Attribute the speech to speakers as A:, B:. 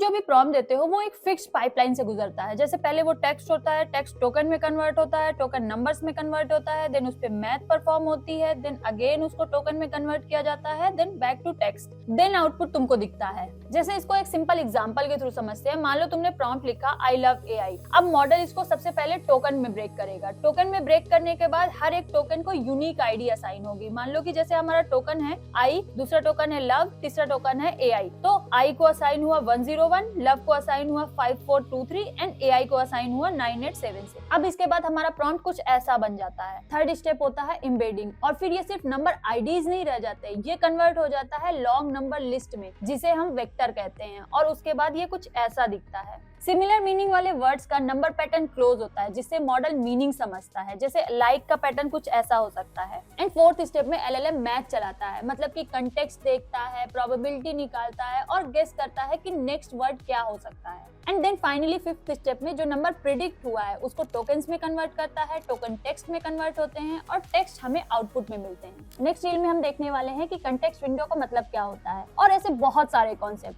A: जो भी प्रॉम्प्ट देते हो वो एक फिक्स्ड पाइपलाइन से गुजरता है। जैसे पहले वो टेक्स्ट होता है, टेक्स्ट टोकन में कन्वर्ट होता है, टोकन नंबर्स में कन्वर्ट होता है, देन उस पे मैथ परफॉर्म होती है, देन अगेन उसको टोकन में कन्वर्ट किया जाता है, then back to text, then output तुमको दिखता है। जैसे इसको एक सिंपल एग्जांपल के थ्रू समझते हैं। मान लो तुमने प्रॉम्प्ट लिखा आई लव एआई। अब मॉडल इसको सबसे पहले टोकन में ब्रेक करेगा। टोकन में ब्रेक करने के बाद हर एक टोकन को यूनिक आईडी असाइन होगी। मान लो कि जैसे हमारा टोकन है आई, दूसरा टोकन है लव, तीसरा टोकन है एआई। तो आई को असाइन हुआ 101, लव को असाइन हुआ 5423 एंड एआई को असाइन हुआ 9876। अब इसके बाद हमारा प्रॉम्प्ट कुछ ऐसा बन जाता है। थर्ड स्टेप होता है एम्बेडिंग, और फिर ये सिर्फ नंबर आईडीज नहीं रह जाते, ये कन्वर्ट हो जाता है लॉन्ग नंबर लिस्ट में, जिसे हम वेक्टर कहते हैं, और उसके बाद ये कुछ ऐसा दिखता है। सिमिलर मीनिंग वाले वर्ड्स का नंबर पैटर्न क्लोज होता है, जिससे मॉडल मीनिंग समझता है। जैसे लाइक का पैटर्न कुछ ऐसा हो सकता है। एंड फोर्थ स्टेप में एलएलएम मैथ चलाता है, मतलब कि कंटेक्स्ट देखता है, प्रोबेबिलिटी निकालता है और गेस करता है कि नेक्स्ट वर्ड क्या हो सकता है। And then finally fifth step में जो नंबर प्रिडिक्ट हुआ है उसको टोकन्स में कन्वर्ट करता है, टोकन टेक्स्ट में कन्वर्ट होते हैं और टेक्स्ट हमें आउटपुट में मिलते हैं। नेक्स्ट रील में हम देखने वाले हैं कि कंटेक्स्ट विंडो का मतलब क्या होता है और ऐसे बहुत सारे कॉन्सेप्ट।